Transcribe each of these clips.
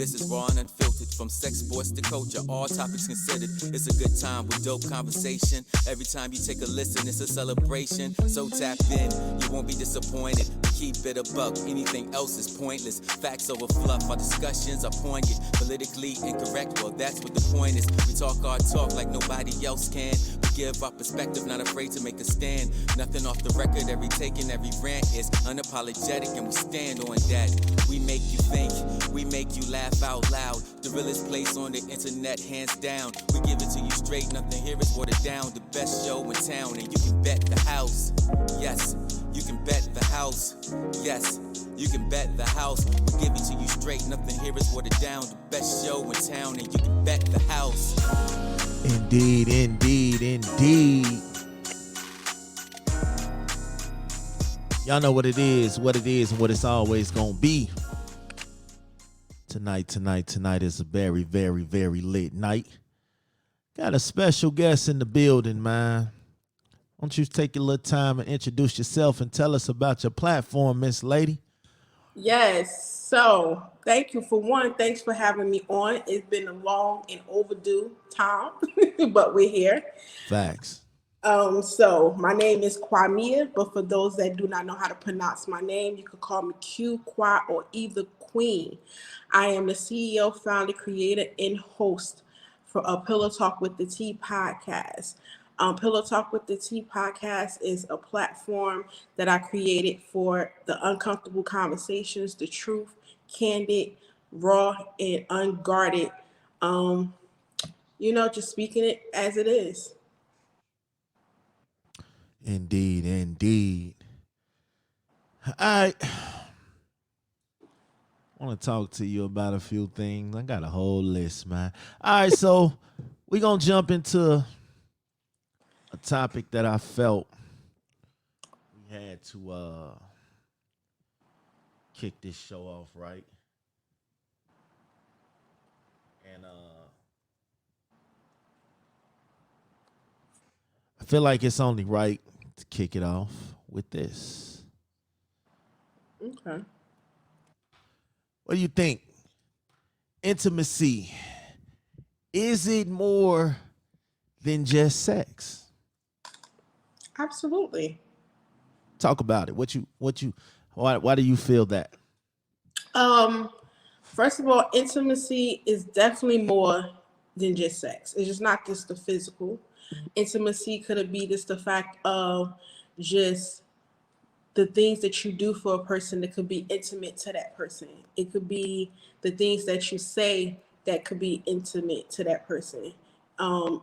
This is raw and unfiltered, from sex, sports to culture, all topics considered. It's a good time with dope conversation. Every time you take a listen, it's a celebration. So tap in, you won't be disappointed. Keep it a buck, anything else is pointless. Facts over fluff, our discussions are poignant. Politically incorrect, well that's what the point is. We talk our talk like nobody else can. We give our perspective, not afraid to make a stand. Nothing off the record, every take and every rant is unapologetic, and we stand on that. We make you think, we make you laugh out loud. The realest place on the internet, hands down. We give it to you straight, nothing here is watered down. The best show in town, and you can bet the house. Yes, you can bet the house. Yes, you can bet the house. We give it to you straight, nothing here is watered down. The best show in town, and you can bet the house. Indeed, indeed, indeed. Y'all know what it is, and what it's always gonna be. Tonight is a very, very, very lit night. Got a special guest in the building, man. Why don't you take a little time and introduce yourself and tell us about your platform, Miss Lady? Yes. So thank you thanks for having me on. It's been a long and overdue time, but we're here. Facts. So my name is Kwamia, but for those that do not know how to pronounce my name, you could call me Q, Kwa, or either Queen. I am the CEO, founder, creator, and host for a Pillow Talk with the T podcast. Pillow Talk with the T podcast is a platform that I created for the uncomfortable conversations, the truth, candid, raw, and unguarded. Just speaking it as it is. Indeed. I want to talk to you about a few things. I got a whole list, man. All right, so we're going to jump into a topic that I felt we had to kick this show off, right? And I feel like it's only right to kick it off with this. Okay. What do you think? Intimacy, is it more than just sex? Absolutely. Talk about it. Why do you feel that? First of all, intimacy is definitely more than just sex. It's just not just the physical. Intimacy could be just the fact of just the things that you do for a person that could be intimate to that person. It could be the things that you say that could be intimate to that person.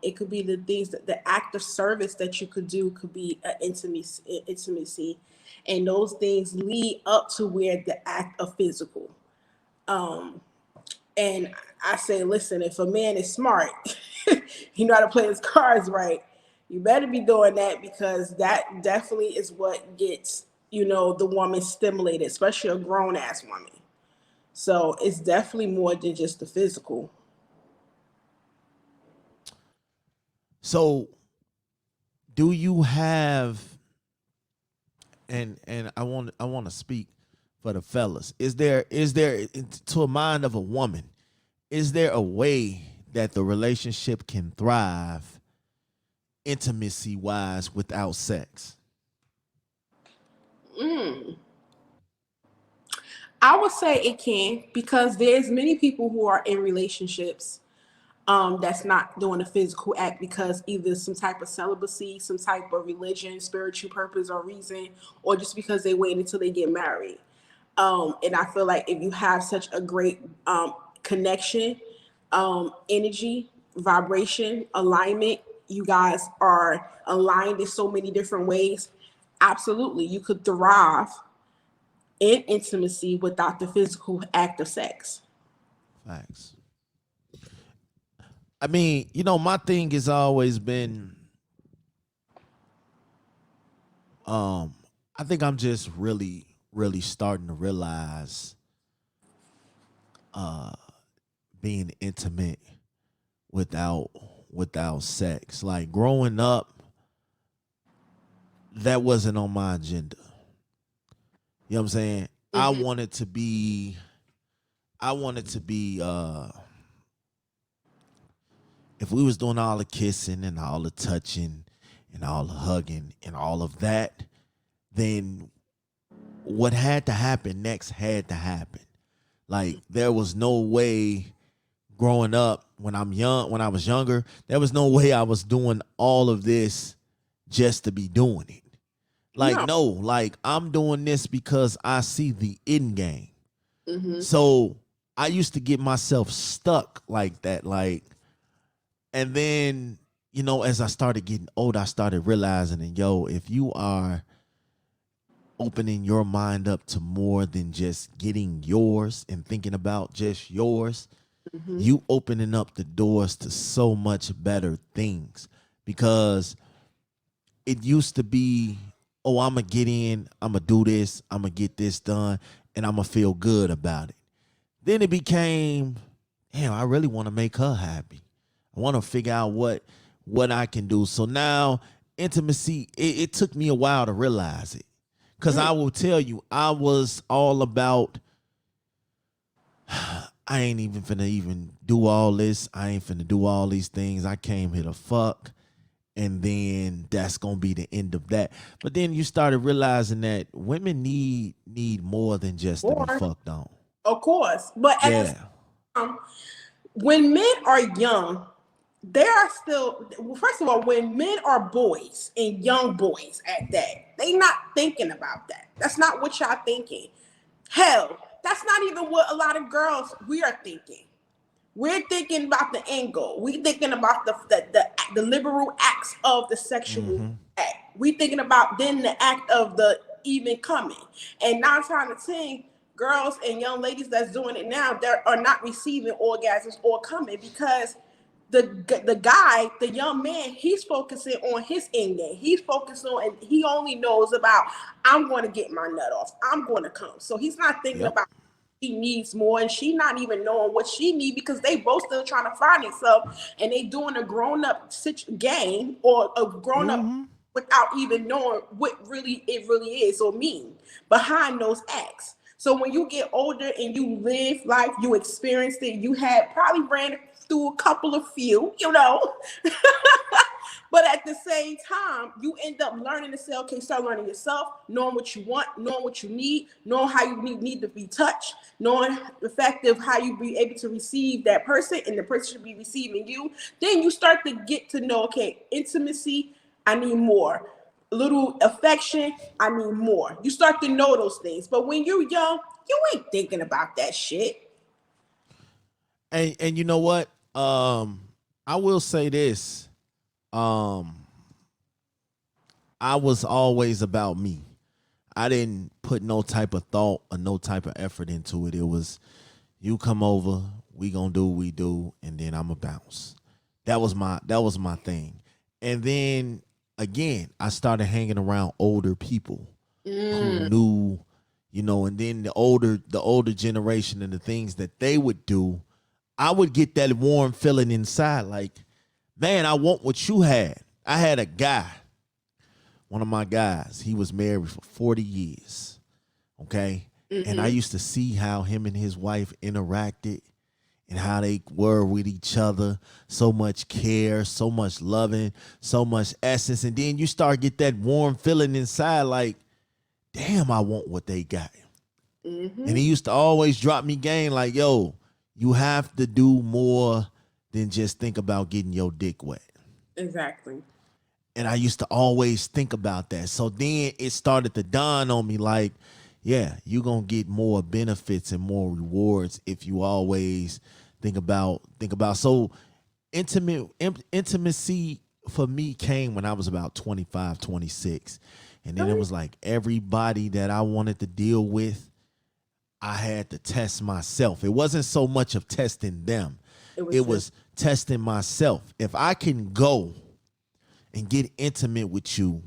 It could be the things that the act of service that you could do could be an intimacy. And those things lead up to where the act of physical. And I say, listen, if a man is smart, he know how to play his cards right, you better be doing that, because that definitely is what gets, the woman stimulated, especially a grown ass woman. So it's definitely more than just the physical. So do you have, and I want to speak for the fellas. Is there to a mind of a woman, is there a way that the relationship can thrive intimacy wise without sex? I would say it can, because there's many people who are in relationships that's not doing a physical act because either some type of celibacy, some type of religion, spiritual purpose or reason, or just because they wait until they get married. And I feel like if you have such a great connection, energy, vibration, alignment, you guys are aligned in so many different ways. Absolutely, you could thrive in intimacy without the physical act of sex. Facts. I mean, my thing has always been, I think I'm just really, really starting to realize, being intimate without sex. Like growing up, that wasn't on my agenda. You know what I'm saying? I wanted to be I wanted to be if we was doing all the kissing and all the touching and all the hugging and all of that, then what had to happen next had to happen. Like there was no way growing up when when I was younger, there was no way I was doing all of this just to be doing it. Like No. no, like I'm doing this because I see the end game. Mm-hmm. So I used to get myself stuck like that, like, and then as I started getting older, I started realizing that if you are opening your mind up to more than just getting yours and thinking about just yours, Mm-hmm. you opening up the doors to so much better things. Because it used to be, oh, I'm going to get in, I'm going to do this, I'm going to get this done, and I'm going to feel good about it. Then it became, damn, I really want to make her happy. I want to figure out what I can do. So now intimacy, it took me a while to realize it. Because I will tell you, I was all about, I ain't even finna even do all this. I ain't finna do all these things. I came here to fuck. And then that's gonna be the end of that. But then you started realizing that women need more than just to be Or, fucked on. of course, but at the Yeah. same time, when men are young, they are still. Well, first of all, when men are boys and young boys at that, they not thinking about that. That's not what y'all thinking. Hell, that's not even what a lot of girls we are thinking. We're thinking about the end goal. We're thinking about the liberal acts of the sexual act. We're thinking about then the act of the even coming. And 9 times out of 10, girls and young ladies that's doing it now, they are not receiving orgasms or coming because the guy, the young man, he's focusing on his end game. He's focused on, and he only knows about, I'm going to get my nut off. I'm going to come. So he's not thinking Yep. about she needs more, and she not even knowing what she need because they both still trying to find themselves, and they doing a grown up game or a grown up without even knowing what it really is or mean behind those acts. So when you get older and you live life, you experienced it, you had probably ran through a couple of few, But at the same time, you end up learning to say, okay, start learning yourself, knowing what you want, knowing what you need, knowing how you need to be touched, knowing the fact of how you be able to receive that person and the person should be receiving you. Then you start to get to know, okay, intimacy, I need more. Little affection, I need more. You start to know those things. But when you're young, you ain't thinking about that shit. And you know what? I will say this. I was always about me. I didn't put no type of thought or no type of effort into it. It was, you come over, we gonna do what we do, and then I'ma bounce. That was my thing. And then again, I started hanging around older people who knew, and then the older generation and the things that they would do, I would get that warm feeling inside, like, man, I want what you had. I had a guy, one of my guys, he was married for 40 years. Okay. And I used to see how him and his wife interacted and how they were with each other. So much care, so much loving, so much essence. And then you start get that warm feeling inside, like, damn, I want what they got. And he used to always drop me game like, yo, you have to do more than just think about getting your dick wet. Exactly. And I used to always think about that. So then it started to dawn on me like, yeah, you're going to get more benefits and more rewards if you always think about. So intimacy for me came when I was about 25, 26. And then it was like everybody that I wanted to deal with, I had to test myself. It wasn't so much of testing them. It was testing myself. If I can go and get intimate with you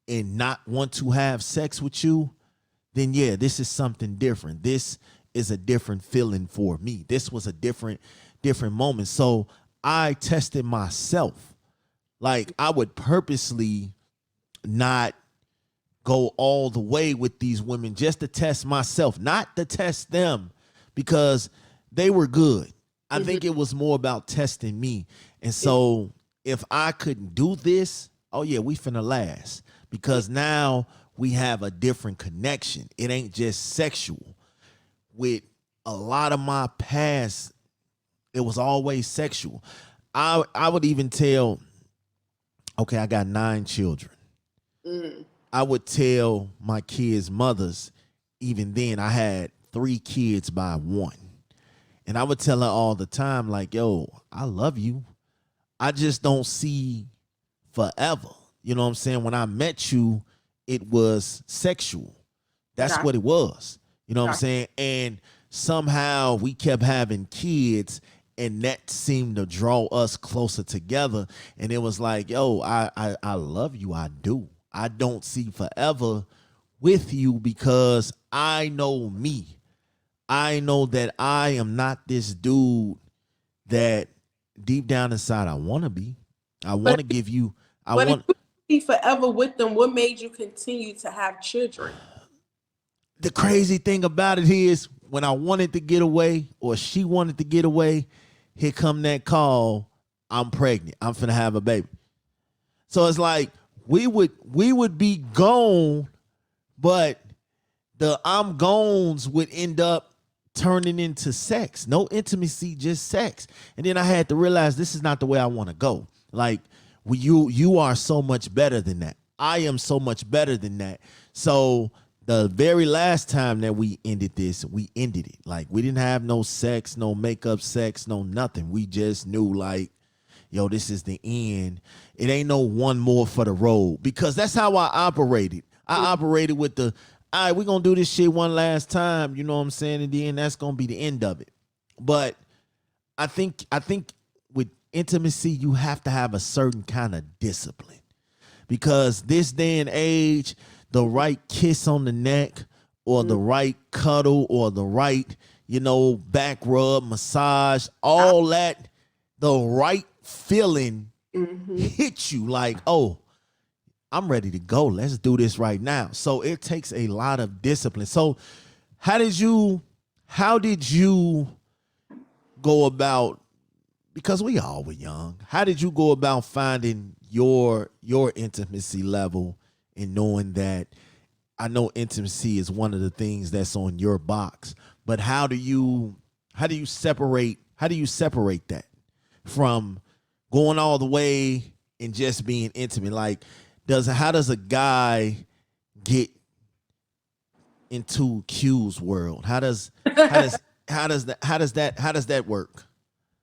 and not want to have sex with you, then yeah, this is something different. This is a different feeling for me. This was a different moment. So I tested myself. Like I would purposely not go all the way with these women just to test myself, not to test them, because they were good. I think it was more about testing me. And so if I couldn't do this, oh yeah, we finna last. Because now we have a different connection. It ain't just sexual. With a lot of my past, it was always sexual. I would even tell, okay, I got 9 children. I would tell my kids' mothers, even then, I had 3 kids by one. And I would tell her all the time, like, yo, I love you. I just don't see forever. You know what I'm saying? When I met you, it was sexual. That's what it was. You know what I'm saying? And somehow we kept having kids, and that seemed to draw us closer together. And it was like, yo, I love you. I do. I don't see forever with you because I know me. I know that I am not this dude that deep down inside I want to be. I want to give you. But if you be forever with them, what made you continue to have children? The crazy thing about it is when I wanted to get away or she wanted to get away, here come that call. I'm pregnant. I'm finna have a baby. So it's like we would be gone, but the I'm gones would end up turning into sex. No intimacy, just sex. And then I had to realize this is not the way I want to go. Like you are so much better than that. I am so much better than that. So the very last time that we ended this, we ended it. Like we didn't have no sex, no makeup sex, no nothing. We just knew like, yo, this is the end. It ain't no one more for the road because that's how I operated. I operated with the, all right, we're going to do this shit one last time, you know what I'm saying? And then that's going to be the end of it. But I think with intimacy, you have to have a certain kind of discipline because this day and age, the right kiss on the neck or the right cuddle or the right, back rub, massage, all that, the right feeling hit you like, oh, I'm ready to go. Let's do this right now. So it takes a lot of discipline. So how did you go about, because we all were young, how did you go about finding your intimacy level and knowing that, I know intimacy is one of the things that's on your box, but how do you separate that from going all the way and just being intimate? Like, how does a guy get into Q's world? How does that work?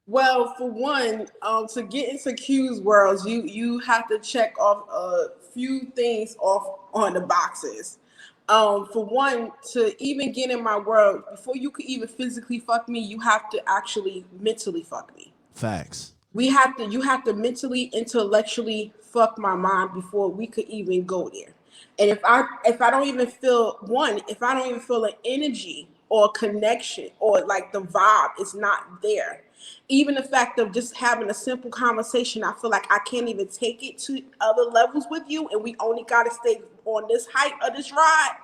Well, for one, to get into Q's worlds, you have to check off a few things off on the boxes. For one, to even get in my world, before you could even physically fuck me, you have to actually mentally fuck me. Facts. You have to mentally, intellectually fuck my mind before we could even go there. And if I don't even feel an energy or connection or like the vibe is not there, even the fact of just having a simple conversation, I feel like I can't even take it to other levels with you, and we only got to stay on this height of this ride.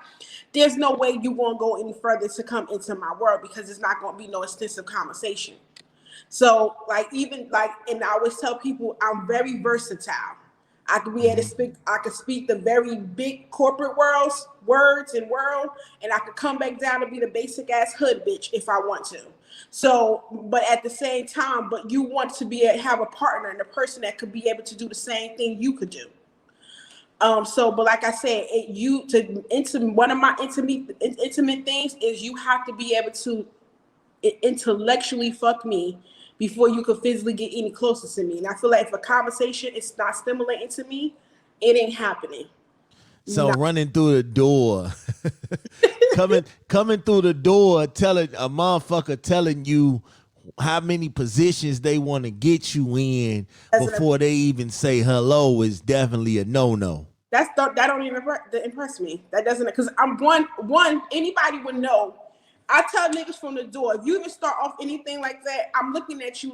There's no way you won't go any further to come into my world because it's not going to be no extensive conversation. So and I always tell people I'm very versatile. I could be able to speak. I could speak the very big corporate words, and I could come back down to be the basic ass hood bitch if I want to. So, but at the same time, you want to have a partner and a person that could be able to do the same thing you could do. But like I said, one of my intimate things is you have to be able to intellectually fuck me before you could physically get any closer to me. And I feel like if a conversation is not stimulating to me, it ain't happening. So running through the door, coming through the door, telling a motherfucker telling you how many positions they want to get you in before they even say hello is definitely a no-no. That don't even impress me. That doesn't, because I'm one. Anybody would know. I tell niggas from the door, if you even start off anything like that, I'm looking at you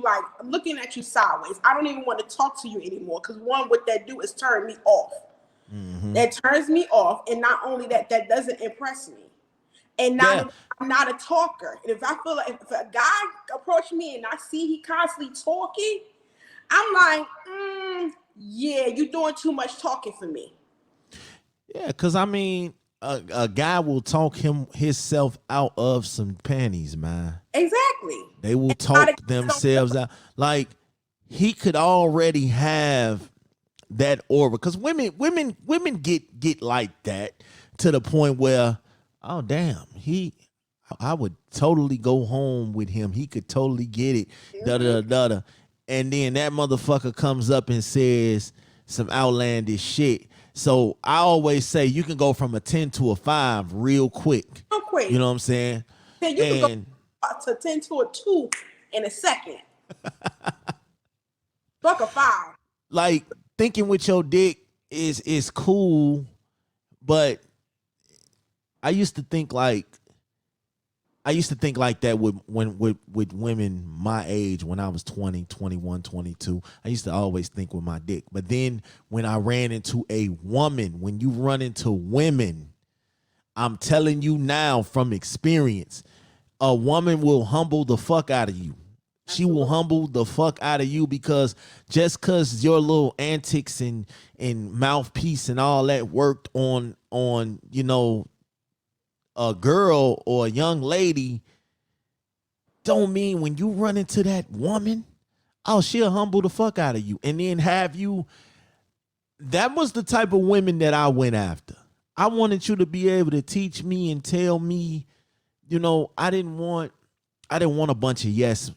sideways. I don't even want to talk to you anymore because what that do is turn me off. That turns me off, and not only that, that doesn't impress me. And Yeah. now I'm not a talker. And if I feel like if a guy approach me and I see he constantly talking, I'm like, yeah, you're doing too much talking for me. Yeah, because I mean, a guy will talk himself out of some panties, man. Exactly. They will And a lot of talk guys don't feel themselves out. Like he could already have that aura. Because women get like that to the point where, oh damn, I would totally go home with him. He could totally get it. Da da da da. And then that motherfucker comes up and says some outlandish shit. So I always say you can go from a 10 to a 5 real quick. real quick. You know what I'm saying? Then you can go And to 10 to a 2 in a second. Fuck a 5. like thinking with your dick is cool, but I used to think like that with women my age when I was 20, 21, 22. I used to always think with my dick. But then when I ran into a woman, when you run into women, I'm telling you now from experience, a woman will humble the fuck out of you. She will humble the fuck out of you because just cause your little antics and mouthpiece and all that worked on a girl or a young lady, don't mean when you run into that woman, oh, she'll humble the fuck out of you. And then have you, that was the type of women that I went after. I wanted you to be able to teach me and tell me, I didn't want a bunch of yes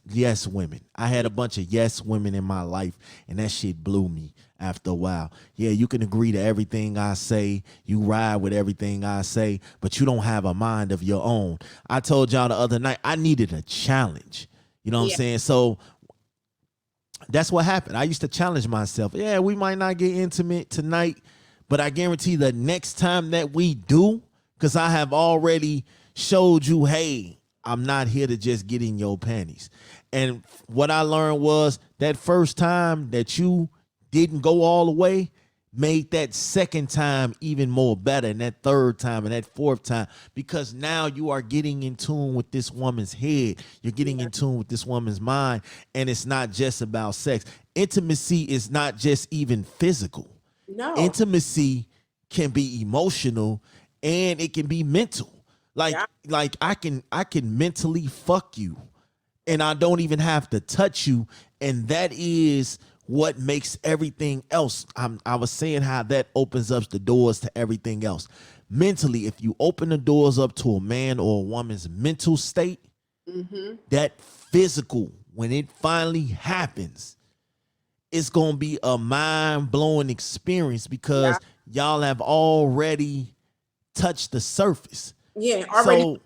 women. I had a bunch of yes women in my life, and that shit blew me after a while. Yeah, you can agree to everything I say. You ride with everything I say, but you don't have a mind of your own. I told y'all the other night, I needed a challenge. You know what I'm saying? So that's what happened. I used to challenge myself. Yeah, we might not get intimate tonight, but I guarantee the next time that we do, because I have already showed you, hey, I'm not here to just get in your panties. And what I learned was that first time that you didn't go all the way made that second time even more better, and that third time and that fourth time, because now you are getting in tune with this woman's head. You're getting in tune with this woman's mind, and it's not just about sex. Intimacy is not just even physical. No. Intimacy can be emotional and it can be mental. Like I can mentally fuck you and I don't even have to touch you, and that is what makes everything else. I was saying how that opens up the doors to everything else. Mentally, if you open the doors up to a man or a woman's mental state, that physical, when it finally happens, it's going to be a mind-blowing experience because y'all have already touched the surface. Yeah, already.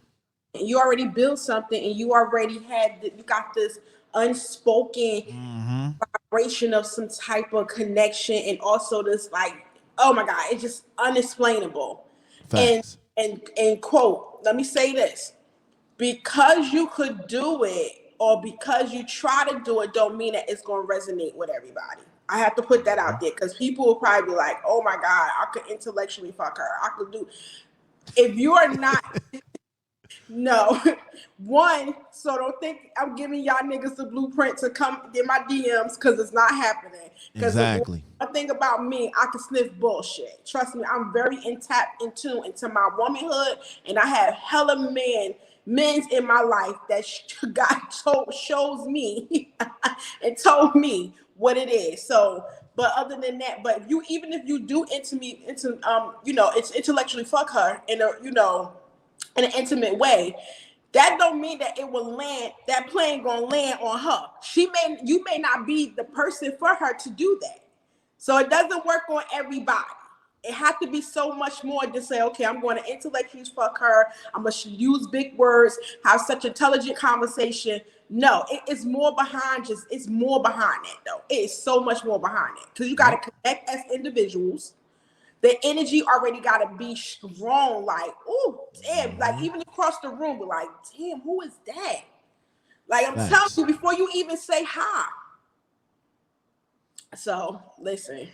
You already built something, and you already you got this unspoken vibration of some type of connection, and also this like, oh my God, it's just unexplainable. Facts. And quote, let me say this: because you could do it, or because you try to do it, don't mean that it's going to resonate with everybody. I have to put that out there because people will probably be like, oh my God, I could intellectually fuck her. I could do. If you are not. No, one. So don't think I'm giving y'all niggas the blueprint to come get my DMs because it's not happening. Exactly. One thing about me, I can sniff bullshit. Trust me, I'm very in tune into my womanhood, and I have hella men's in my life that God shows me and told me what it is. So, but other than that, but even if you do it's intellectually fuck her in a in an intimate way, that don't mean that it will land. That plane gonna land on her. You may not be the person for her to do that. So it doesn't work on everybody. It has to be so much more to say, okay, I'm going to intellectually fuck her. I'm going to use big words, have such intelligent conversation. No, it's more behind it's more behind that though. It is so much more behind it because you got to connect as individuals. The energy already got to be strong. Like, oh, damn. Like, even across the room, we're like, damn, who is that? Like, I'm telling you, before you even say hi. So, listen.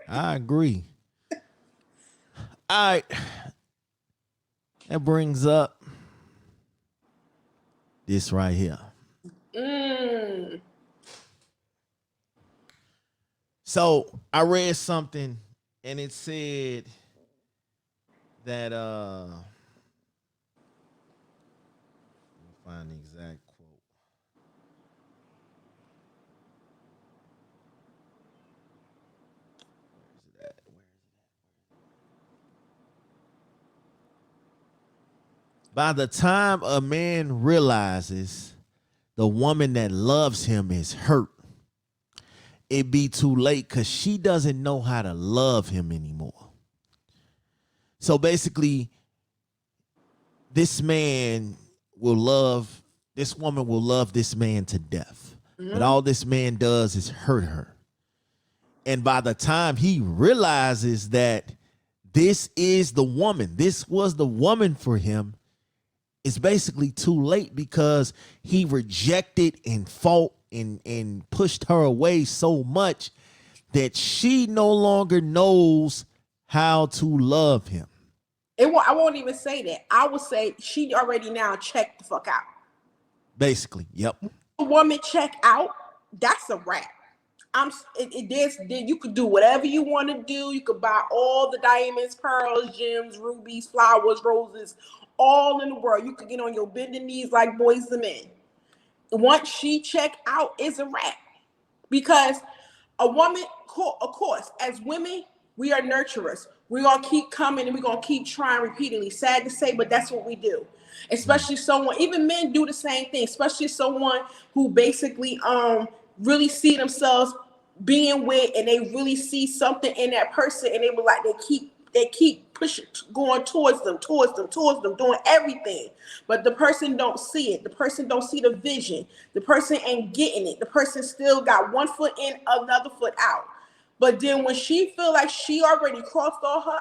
I agree. All right. That brings up this right here. So I read something and it said that let me find the exact quote. Where is it at? By the time a man realizes the woman that loves him is hurt, it be too late because she doesn't know how to love him anymore. So basically, this woman will love this man to death. But all this man does is hurt her. And by the time he realizes that this is the woman, this was the woman for him, it's basically too late because he rejected and fought and pushed her away so much that she no longer knows how to love him. I won't even say that. I would say she already now checked the fuck out. Basically, yep. A woman check out, that's a wrap. You could do whatever you want to do. You could buy all the diamonds, pearls, gems, rubies, flowers, roses, all in the world. You could get on your bending knees like boys and men. Once she check out, is a wrap. Because a woman, of course, as women, we are nurturers. We're going to keep coming and we're going to keep trying repeatedly. Sad to say, but that's what we do. Especially someone, even men do the same thing, especially someone who basically really see themselves being with, and they really see something in that person, and they were like, they keep pushing, going towards them, doing everything. But the person don't see it. The person don't see the vision. The person ain't getting it. The person still got one foot in, another foot out. But then when she feel like she already crossed all her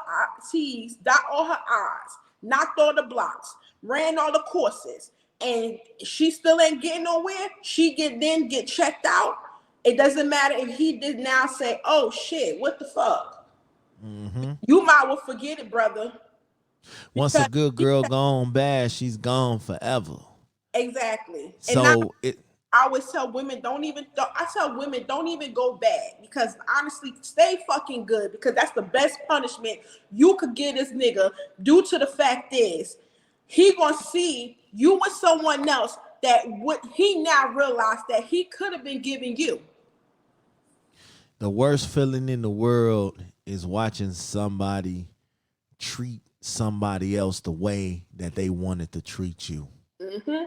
T's, dot all her I's, knocked all the blocks, ran all the courses, and she still ain't getting nowhere, she get checked out. It doesn't matter if he did now say, oh shit, what the fuck? Mm-hmm. You might well forget it, brother. Once a good girl gone bad, she's gone forever. Exactly. So I always tell women, don't even go bad, because honestly, stay fucking good, because that's the best punishment you could get this nigga, due to the fact is he gonna see you with someone else that what he now realized that he could have been giving you. The worst feeling in the world is watching somebody treat somebody else the way that they wanted to treat you. Mm-hmm.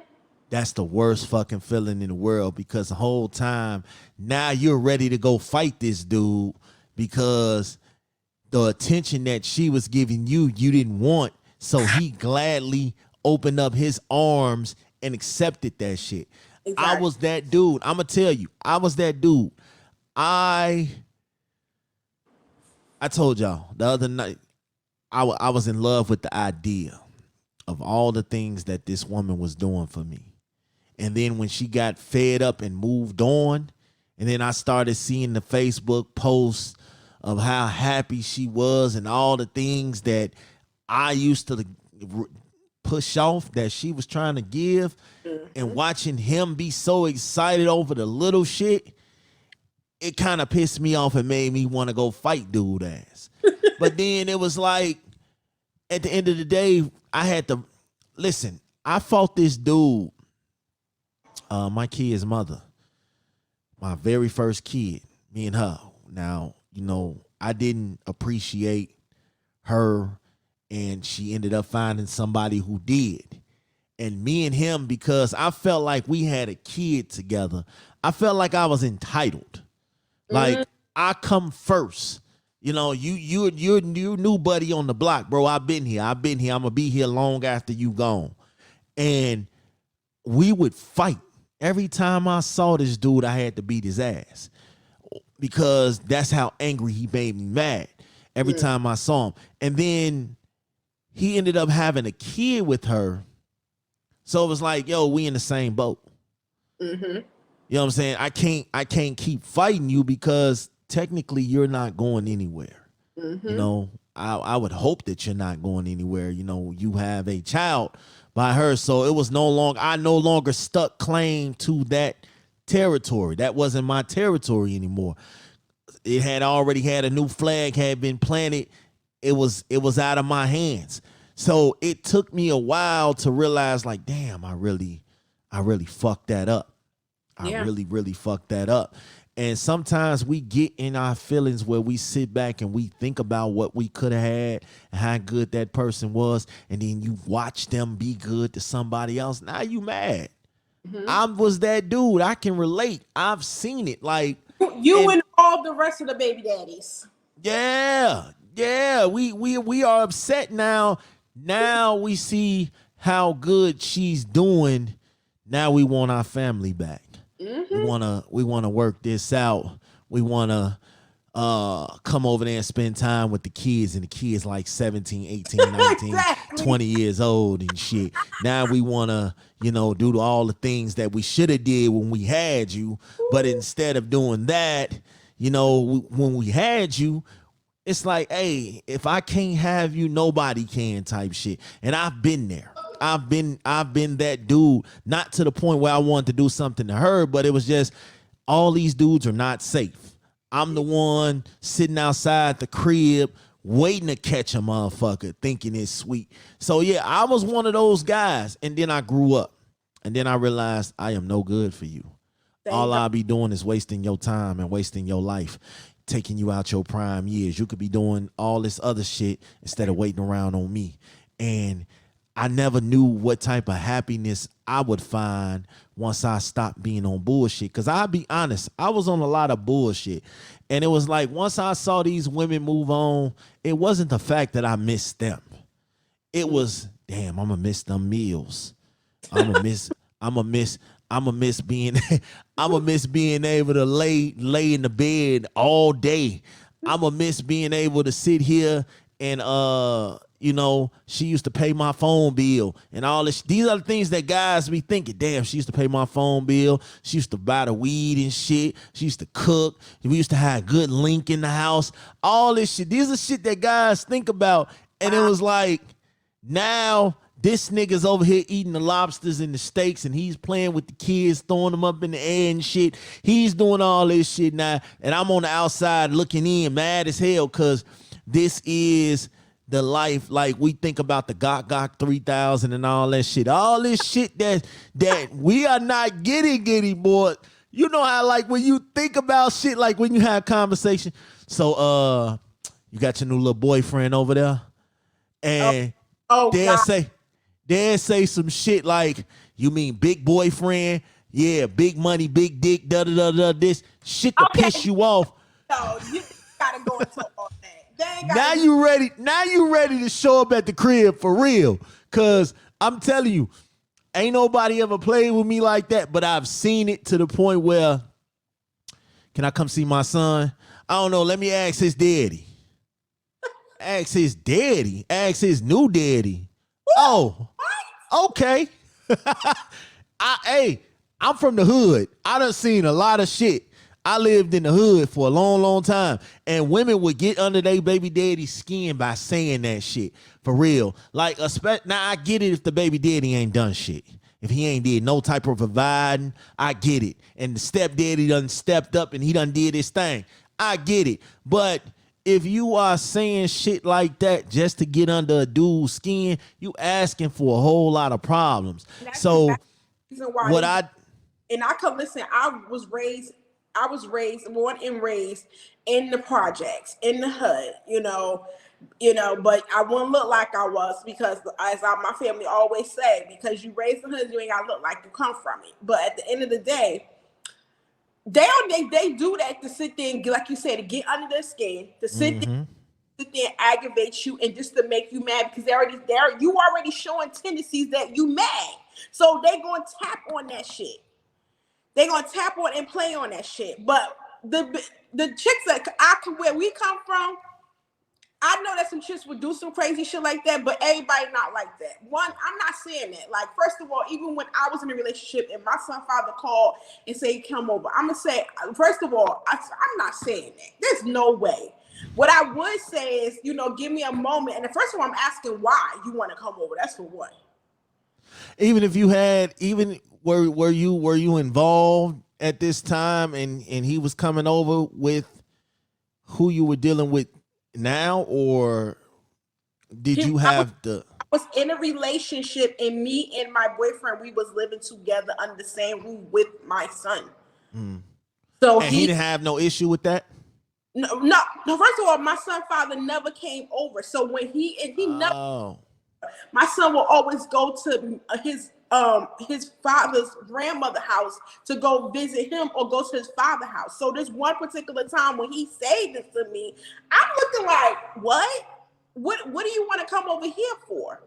That's the worst fucking feeling in the world, because the whole time now you're ready to go fight this dude because the attention that she was giving you didn't want. So he gladly opened up his arms and accepted that shit. Exactly. I was that dude. I'm going to tell you, I was that dude. I told y'all the other night, I was in love with the idea of all the things that this woman was doing for me. And then when she got fed up and moved on, and then I started seeing the Facebook posts of how happy she was and all the things that I used to push off that she was trying to give, and watching him be so excited over the little shit, it kind of pissed me off and made me want to go fight dude ass. But then it was like, at the end of the day, I had to listen. I fought this dude, my kid's mother, my very first kid, me and her. Now, I didn't appreciate her, and she ended up finding somebody who did. And me and him, because I felt like we had a kid together, I felt like I was entitled. Like, I come first. You're new buddy on the block, bro. I've been here. I'm gonna be here long after you gone. And we would fight. Every time I saw this dude, I had to beat his ass, because that's how angry he made me mad every time I saw him. And then he ended up having a kid with her. So it was like, yo, we in the same boat. Mm-hmm. You know what I'm saying? I can't keep fighting you, because technically you're not going anywhere. Mm-hmm. I would hope that you're not going anywhere. You know, you have a child by her, so it was no longer, I no longer stuck claim to that territory. That wasn't my territory anymore. It had already had a new flag had been planted. It was out of my hands. So it took me a while to realize, like, damn, I really fucked that up. I Yeah. really fucked that up. And sometimes we get in our feelings where we sit back and we think about what we could have had and how good that person was, and then you watch them be good to somebody else. Now you mad. I was that dude. I can relate. I've seen it. Like, You and and all the rest of the baby daddies. yeah, we are upset now. Now we see how good she's doing. Now we want our family back. We wanna work this out. We wanna come over there and spend time with the kids, and the kids like 17, 18, 19, Exactly. 20 years old and shit. Now we wanna, do all the things that we should have did when we had you, but instead of doing that, when we had you, it's like, hey, if I can't have you, nobody can type shit. And I've been there. I've been that dude, not to the point where I wanted to do something to her, but it was just all these dudes are not safe. I'm the one sitting outside the crib waiting to catch a motherfucker thinking it's sweet. So yeah, I was one of those guys. And then I grew up. And then I realized I am no good for you. All I'll be doing is wasting your time and wasting your life, taking you out your prime years. You could be doing all this other shit instead of waiting around on me. And I never knew what type of happiness I would find once I stopped being on bullshit. Because I'll be honest, I was on a lot of bullshit. And it was like, once I saw these women move on, it wasn't the fact that I missed them. It was, damn, I'm going to miss them meals. I'm going to miss being able to lay in the bed all day. I'm going to miss being able to sit here and she used to pay my phone bill and all this. These are the things that guys be thinking. Damn, she used to pay my phone bill. She used to buy the weed and shit. She used to cook. We used to have a good link in the house. All this shit. These are shit that guys think about. And it was like, now this nigga's over here eating the lobsters and the steaks, and he's playing with the kids, throwing them up in the air and shit. He's doing all this shit now, and I'm on the outside looking in, mad as hell, because this is the life. Like, we think about the Gok 3000 and all that shit. All this shit that we are not getting anymore. You know how, like, when you think about shit, like when you have conversation. So, you got your new little boyfriend over there, and they'll say some shit like, you mean big boyfriend? Yeah, big money, big dick, da-da-da-da, this shit to piss you off. No, you gotta go into all that. Now you ready to show up at the crib for real. Cause I'm telling you, ain't nobody ever played with me like that, but I've seen it to the point where, can I come see my son? I don't know, let me ask his daddy. Ask his daddy. Ask his new daddy. Oh, okay. I'm from the hood. I done seen a lot of shit. I lived in the hood for a long, long time. And women would get under their baby daddy's skin by saying that shit. For real. Like, now I get it if the baby daddy ain't done shit. If he ain't did no type of providing, I get it. And the stepdaddy done stepped up and he done did his thing. I get it. But if you are saying shit like that just to get under a dude's skin, you asking for a whole lot of problems. So what I could listen. I was raised, born and raised in the projects, in the hood, but I wouldn't look like I was because, my family always say, because you raised in the hood, you ain't gotta look like you come from it. But at the end of the day, they do that to sit there and, like you said, to get under their skin, to sit there and aggravate you, and just to make you mad because you already showing tendencies that you mad. So they gonna tap on that shit. They gonna tap on and play on that shit. But the chicks where we come from, I know that some chicks would do some crazy shit like that, but everybody not like that. One, I'm not saying that. Like, first of all, even when I was in a relationship and my son father called and said, come over, I'm gonna say, first of all, I'm not saying that. There's no way. What I would say is, give me a moment. And first of all, I'm asking why you want to come over. That's for what. Even if you had, even were you involved at this time, and he was coming over with who you were dealing with now, or did you have the? I was in a relationship, and me and my boyfriend, we was living together under the same roof with my son. So And he didn't have no issue with that. No. First of all, my son's father never came over. So when he never, my son will always go to his father's grandmother house to go visit him or go to his father's house. So this one particular time when he said this to me, I'm looking like, what? What do you want to come over here for?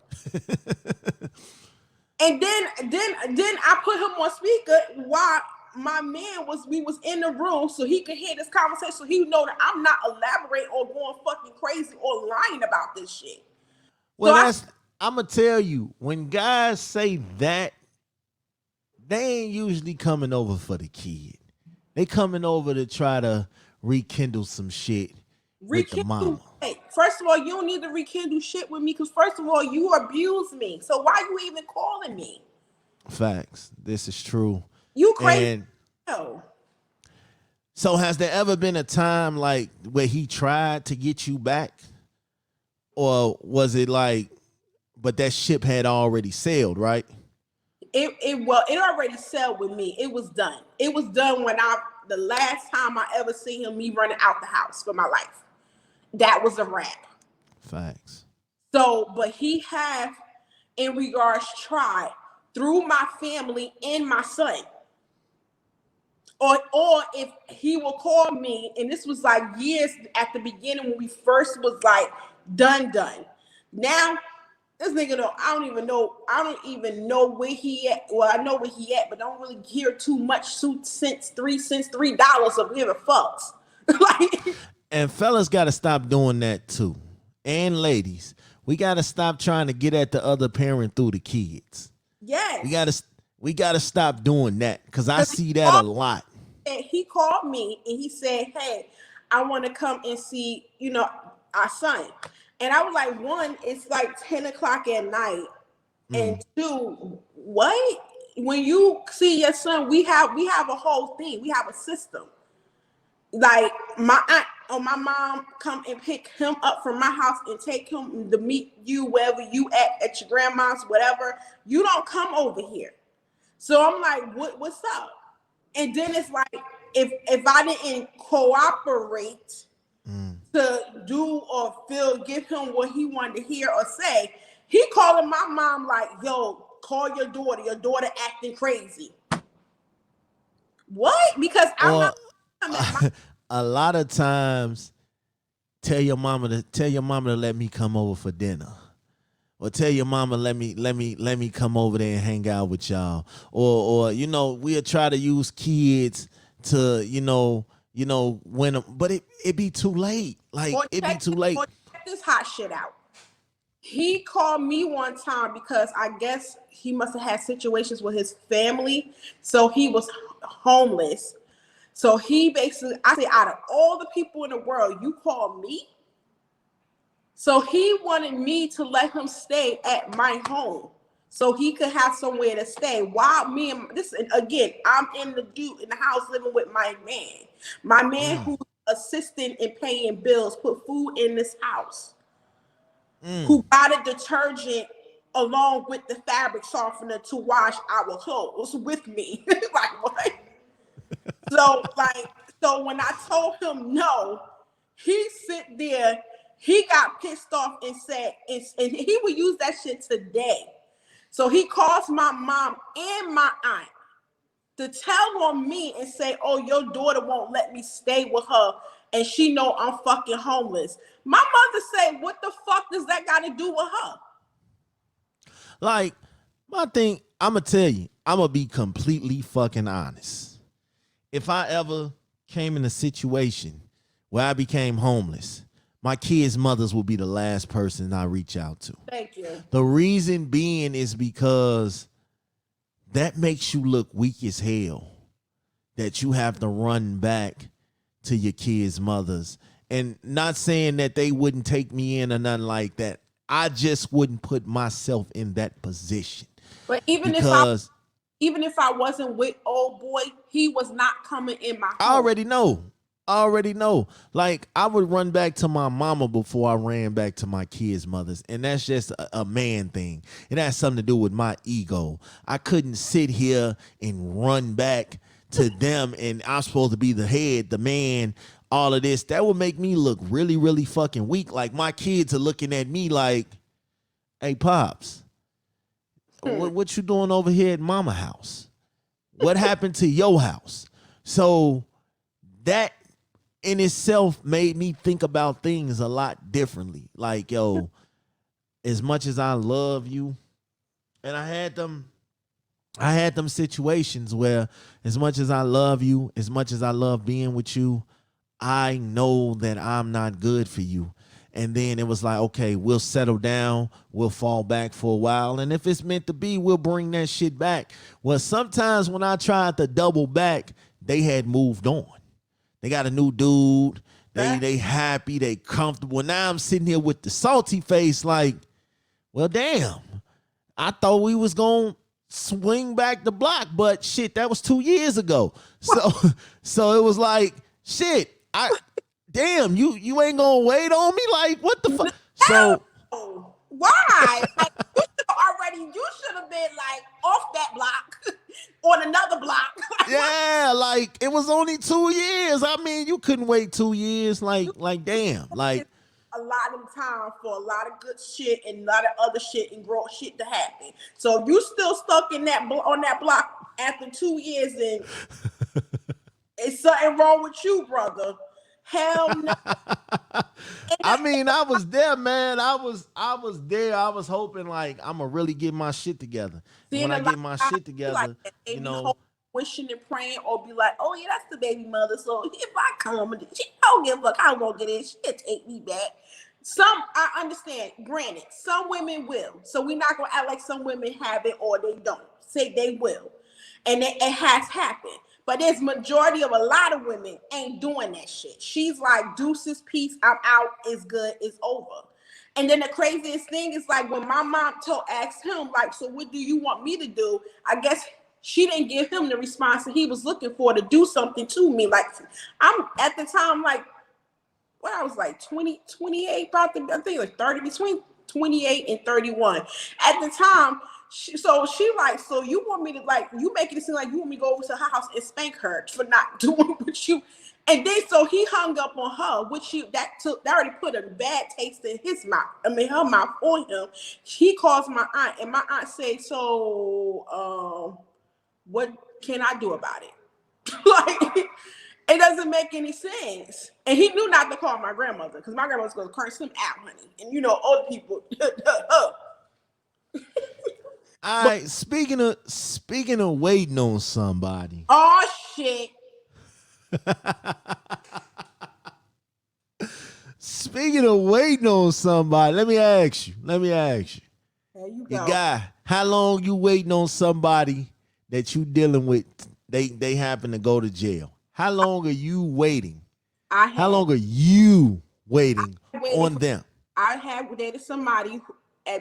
And then I put him on speaker while my man we was in the room so he could hear this conversation, so he know that I'm not elaborating or going fucking crazy or lying about this shit. Well, so I'm gonna tell you, when guys say that, they ain't usually coming over for the kid. They coming over to try to rekindle some shit with the mama. Hey, first of all, you don't need to rekindle shit with me, because first of all, you abused me. So why you even calling me? Facts. This is true. You crazy. So has there ever been a time like where he tried to get you back? Or was it like, but that ship had already sailed, right? It already sailed with me. It was done. It was done when the last time I ever seen him, me running out the house for my life. That was a wrap. Facts. So, but he have, in regards, tried through my family and my son. Or if he will call me, and this was like years at the beginning when we first was like done. Now, this nigga I don't even know where he at. Well, I know where he at, but don't really hear too much since $3 of giving fucks. Like, and fellas gotta stop doing that too. And ladies, we gotta stop trying to get at the other parent through the kids. Yes. We gotta stop doing that, because I see that a lot. And he called me and he said, "Hey, I want to come and see, our son." And I was like, one, it's like 10 o'clock at night. And two, what? When you see your son, we have a whole thing. We have a system. Like my aunt or my mom come and pick him up from my house and take him to meet you wherever you at your grandma's, whatever. You don't come over here. So I'm like, what's up? And then it's like, if I didn't cooperate to do or give him what he wanted to hear or say, he calling my mom like, yo, call your daughter acting crazy. What? Because I'm not. A lot of times, tell your mama to let me come over for dinner. Or tell your mama, let me come over there and hang out with y'all. Or we'll try to use kids to, win them, but it be too late. Like, it be too late. Check this hot shit out. He called me one time because I guess he must have had situations with his family. So he was homeless. So he basically, I say, out of all the people in the world, you call me? So he wanted me to let him stay at my home so he could have somewhere to stay. While I'm in the house living with my man. My man who's assisting in paying bills, put food in this house. Who got a detergent along with the fabric softener to wash our clothes with me. Like, what? So when I told him no, he sit there. He got pissed off and said, and he would use that shit today. So he calls my mom and my aunt to tell on me and say, oh, your daughter won't let me stay with her, and she know I'm fucking homeless. My mother said, what the fuck does that got to do with her? Like, my thing, I'm going to tell you, I'm going to be completely fucking honest. If I ever came in a situation where I became homeless, my kids' mothers will be the last person I reach out to. Thank you. The reason being is because that makes you look weak as hell, that you have to run back to your kids' mothers And not saying that they wouldn't take me in or nothing like that. I just wouldn't put myself in that position. But Because even if I wasn't with old boy, he was not coming in my home. I already know. Like, I would run back to my mama before I ran back to my kids' mothers. And that's just a man thing. It has something to do with my ego. I couldn't sit here and run back to them and I'm supposed to be the head, the man, all of this. That would make me look really, really fucking weak. Like, my kids are looking at me like, hey, Pops, what you doing over here at mama house? What happened to your house? So that in itself made me think about things a lot differently. Like, yo, as much as I love you, and I had them situations where as much as I love you, as much as I love being with you, I know that I'm not good for you. And then it was like, okay, we'll settle down. We'll fall back for a while. And if it's meant to be, we'll bring that shit back. Well, sometimes when I tried to double back, they had moved on. They got a new dude. They happy. They comfortable. Now I'm sitting here with the salty face like, well, damn. I thought we was going to swing back the block, but shit, that was 2 years ago. So it was like, shit, damn, you ain't gonna wait on me? Like, what the fuck? So why? Like, you should have been like off that block on another block. Yeah, like it was only 2 years. I mean, you couldn't wait 2 years. Like damn, like a lot of time for a lot of good shit and a lot of other shit and grow shit to happen. So if you still stuck in that on that block after 2 years, then it's something wrong with you, brother. Hell no. I mean, I was there, man. I was there. I was hoping like I'm gonna really get my shit together. When I get my shit together, like you know, wishing and praying, or be like, oh yeah, that's the baby mother. So if I come, she don't give a fuck. I'm gonna get it. She'll take me back. Some I understand. Granted, some women will. So we're not gonna act like some women have it or they don't. Say they will, and it has happened. But there's majority of a lot of women ain't doing that shit. She's like, deuces, peace, I'm out, it's good, it's over. And then the craziest thing is like when my mom asked him, like, so what do you want me to do? I guess she didn't give him the response that he was looking for to do something to me. Like, I'm at the time, like, when I was like 20, 28, probably, I think like 30, between 28 and 31. At the time, she like, so you want me to, like, you making it seem like you want me to go over to her house and spank her for not doing what you, and then so he hung up on her, which that already put a bad taste in his mouth. I mean, her mouth on him. He calls my aunt, and my aunt said, so what can I do about it? Like, it doesn't make any sense. And he knew not to call my grandmother because my grandmother's going to curse him out, honey. And you know, older people. All right, speaking of waiting on somebody. Oh shit. Speaking of waiting on somebody, let me ask you. There you go. The guy, how long you waiting on somebody that you dealing with? They happen to go to jail. How long are you waiting? How long are you waiting on them? I had dated somebody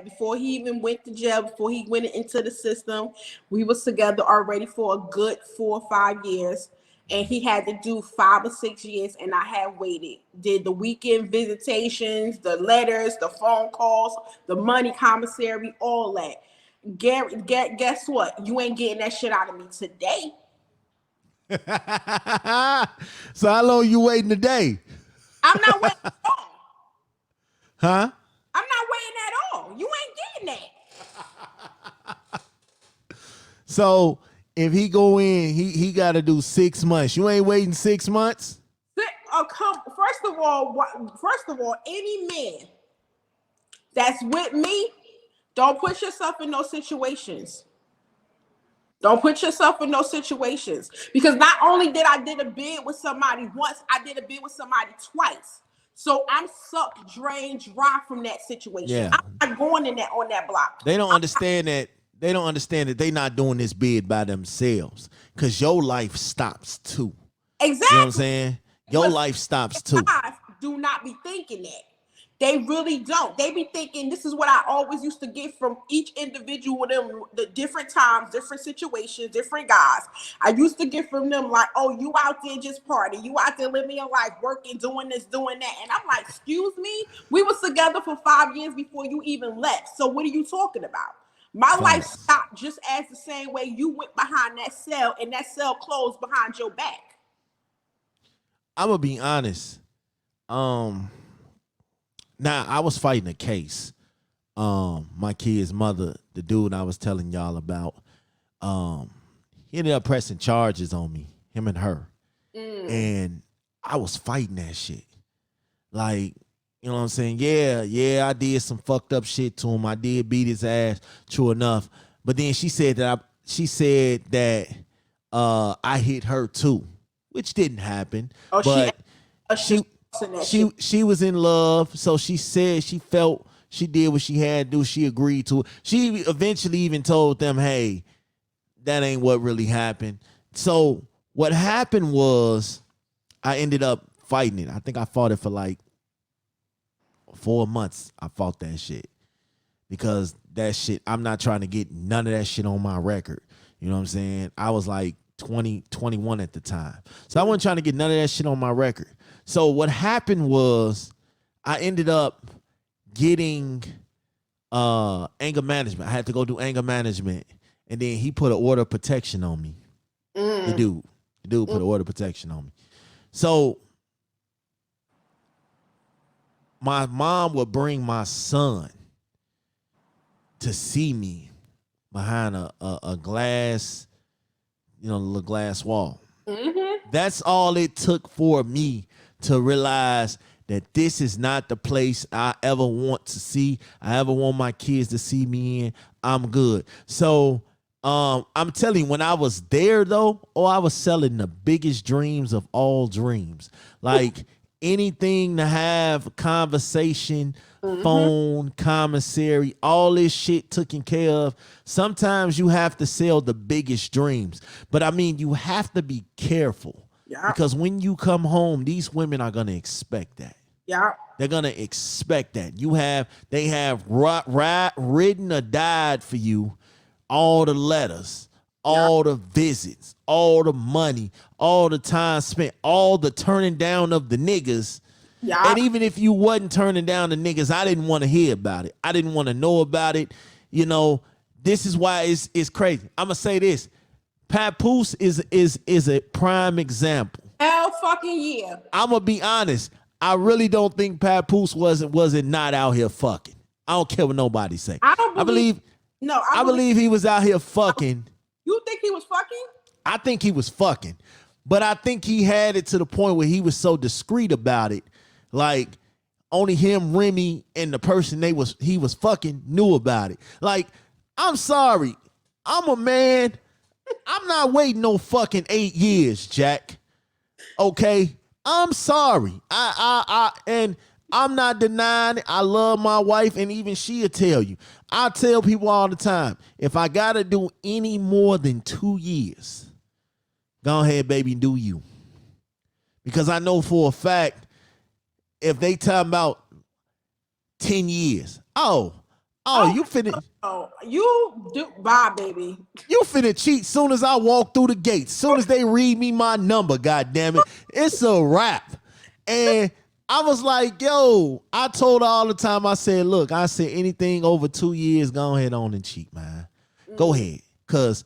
before he even went to jail, before he went into the system. We was together already for a good 4 or 5 years, and he had to do 5 or 6 years, and I had waited. Did the weekend visitations, the letters, the phone calls, the money commissary, all that. Guess what? You ain't getting that shit out of me today. So how long you waiting today? I'm not waiting at all. Huh? I'm not waiting at all. You ain't getting that. So if he go in, he got to do 6 months. You ain't waiting 6 months? First of all, any man that's with me, don't put yourself in those situations. Don't put yourself in those situations. Because not only did I a bid with somebody once, I did a bid with somebody twice. So I'm sucked, drained, dry from that situation. Yeah. I'm not going in on that block. They don't understand that. They don't understand that they're not doing this bid by themselves. Because your life stops too. Exactly. You know what I'm saying? Your life stops too. do not be thinking that. They really don't. They be thinking, this is what I always used to get from each individual of them, the different times, different situations, different guys. I used to get from them like, oh, you out there just party. You out there living your life, working, doing this, doing that. And I'm like, excuse me? We was together for 5 years before you even left. So what are you talking about? My life stopped just as the same way you went behind that cell and that cell closed behind your back. I'm going to be honest. Now, I was fighting a case. My kid's mother, the dude I was telling y'all about, he ended up pressing charges on me, him and her. And I was fighting that shit. Like, you know what I'm saying? Yeah, I did some fucked up shit to him. I did beat his ass, true enough. But then she said that I hit her too, which didn't happen. Oh, but she was in love, so she said she felt she did what she had to do. She agreed to it. She eventually even told them, hey, that ain't what really happened. So what happened was I ended up fighting it. I think I fought it for like 4 months. I fought that shit because that shit, I'm not trying to get none of that shit on my record. You know what I'm saying? I was like 20, 21 at the time. So I wasn't trying to get none of that shit on my record. So what happened was I ended up getting anger management. I had to go do anger management. And then he put an order of protection on me. The dude put an order of protection on me. So my mom would bring my son to see me behind a glass, little glass wall. Mm-hmm. That's all it took for me to realize that this is not the place I ever want to see. I ever want my kids to see me in. I'm good. So I'm telling you, when I was there though, I was selling the biggest dreams of all dreams. Like anything to have conversation, phone, commissary, all this shit taken care of. Sometimes you have to sell the biggest dreams. But I mean, you have to be careful. Yeah. Because when you come home, these women are going to expect that. Yeah. They're going to expect that. They have written or died for you all the letters, all the visits, all the money, all the time spent, all the turning down of the niggas. Yeah. And even if you wasn't turning down the niggas, I didn't want to hear about it. I didn't want to know about it. This is why it's crazy. I'm going to say this. Papoose is a prime example. Hell fucking yeah. I'm going to be honest. I really don't think Papoose wasn't not out here fucking. I don't care what nobody say. I believe he was out here fucking. You think he was fucking? I think he was fucking. But I think he had it to the point where he was so discreet about it. Like only him, Remy, and the person he was fucking knew about it. Like, I'm sorry. I'm a man. I'm not waiting no fucking 8 years, Jack. Okay? I'm sorry. And I'm not denying it. I love my wife, and even she'll tell you. I tell people all the time, if I gotta do any more than 2 years, go ahead, baby, do you. Because I know for a fact, if they talking about 10 years, you finna. Oh, you do, bye, baby. You finna cheat soon as I walk through the gates. Soon as they read me my number, goddammit. It's a wrap. And I was like, yo, I told her all the time, I said, look, anything over 2 years, go ahead on and cheat, man. Go ahead. Because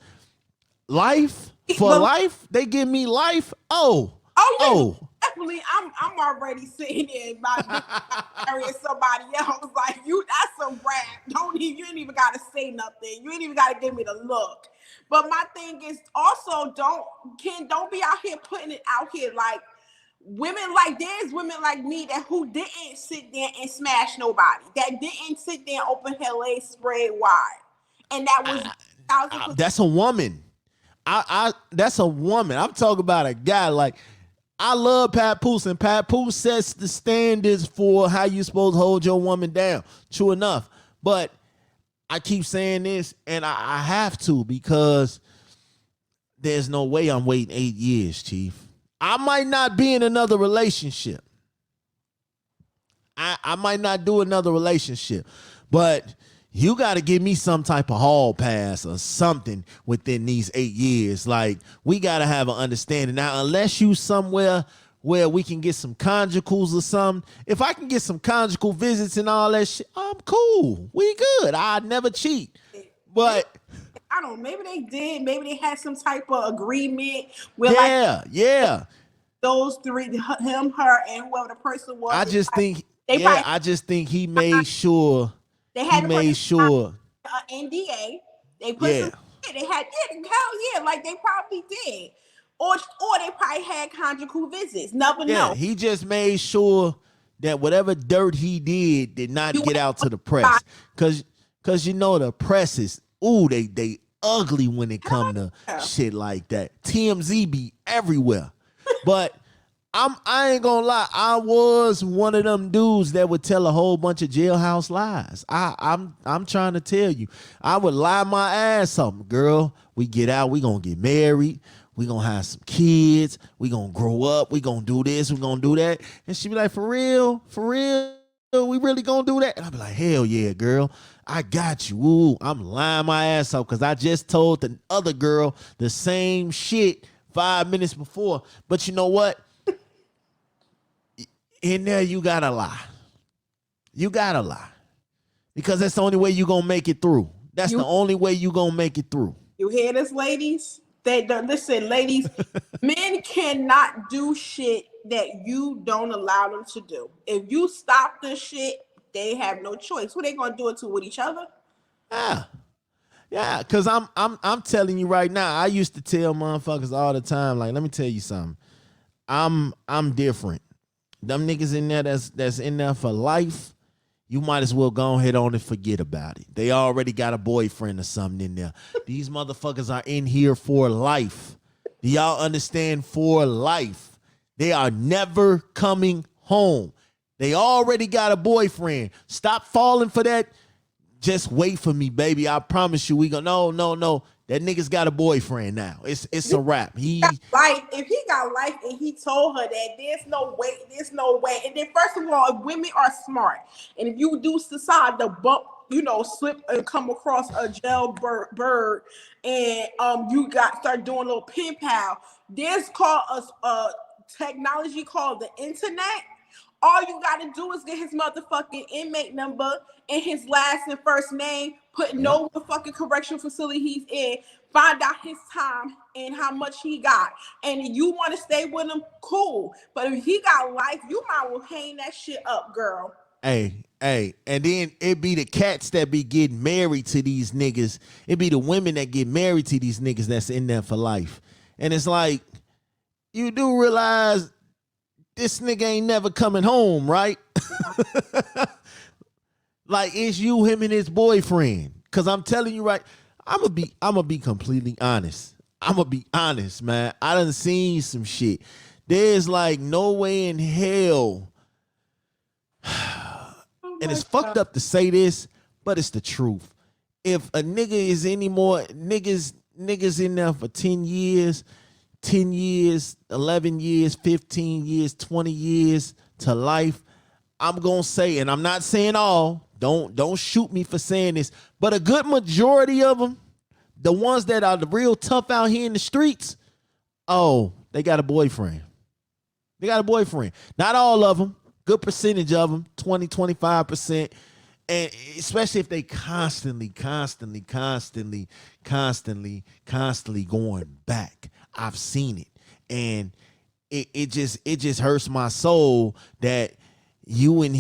life, they give me life. Definitely, I'm already sitting there marrying somebody else. Like that's a wrap. You ain't even gotta say nothing. You ain't even gotta give me the look. But my thing is also don't be out here putting it out here like there's women like me who didn't sit there and smash nobody, that didn't sit there and open her legs spread wide, and that was that's a woman. That's a woman. I'm talking about a guy like. I love Papoose, and Papoose sets the standards for how you supposed to hold your woman down. True enough. But I keep saying this, and I have to because there's no way I'm waiting 8 years, Chief. I might not be in another relationship. I might not do another relationship, but you got to give me some type of hall pass or something within these 8 years. Like, we got to have an understanding. Now, unless you somewhere where we can get some conjugals or something, if I can get some conjugal visits and all that shit, I'm cool. We good. I'd never cheat. But I don't know, maybe they did. Maybe they had some type of agreement where yeah. those three, him, her, and whoever the person was. I just think he made sure. They had sure. NDA. They put Yeah. They had hell yeah, like they probably did, or they probably had conjugal visits. Never know. He just made sure that whatever dirt he did not get out to the press, cause the press is they ugly when it come to shit like that. TMZ be everywhere, but. I ain't gonna lie. I was one of them dudes that would tell a whole bunch of jailhouse lies. I'm trying to tell you, I would lie my ass off. Girl, we get out, we gonna get married, we gonna have some kids, we gonna grow up, we gonna do this, we gonna do that. And she be like, for real, we really gonna do that? And I be like, hell yeah, girl, I got you. Ooh, I'm lying my ass off because I just told the other girl the same shit 5 minutes before. But you know what? In there, you gotta lie. You gotta lie. Because that's the only way you gonna make it through. That's the only way you gonna make it through. You hear this, ladies? Listen, ladies, men cannot do shit that you don't allow them to do. If you stop this shit, they have no choice. Who they gonna do it to, with each other? Yeah, because I'm telling you right now, I used to tell motherfuckers all the time, like, let me tell you something. I'm different. Them niggas in there that's in there for life, you might as well go ahead on and forget about it. They already got a boyfriend or something in there. These motherfuckers are in here for life. Do y'all understand? For life. They are never coming home. They already got a boyfriend. Stop falling for that. Just wait for me, baby. I promise you we gonna no. That nigga's got a boyfriend now. It's a wrap. If he got life and he told her that there's no way. And then first of all, if women are smart, and if you do decide to bump, slip and come across a jailbird, and you start doing a little pen pal, there's called a technology called the internet. All you gotta do is get his motherfucking inmate number and his last and first name, know the fucking correctional facility he's in, find out his time and how much he got. And if you want to stay with him, cool. But if he got life, you might as well hang that shit up, girl. Hey, and then it be the cats that be getting married to these niggas. It be the women that get married to these niggas that's in there for life. And it's like, you do realize this nigga ain't never coming home, right? Like, it's you, him, and his boyfriend. Cause I'm telling you, right, I'm gonna be completely honest. I'm gonna be honest, man. I done seen some shit. There's like no way in hell. And it's fucked up to say this, but it's the truth. If a nigga is any more niggas in there for 10 years, 11 years, 15 years, 20 years to life, I'm gonna say, and I'm not saying all, don't shoot me for saying this, but a good majority of them, the ones that are the real tough out here in the streets, they got a boyfriend. They got a boyfriend. Not all of them, good percentage of them, 20, 25%. And especially if they constantly going back. I've seen it. And it just hurts my soul that he in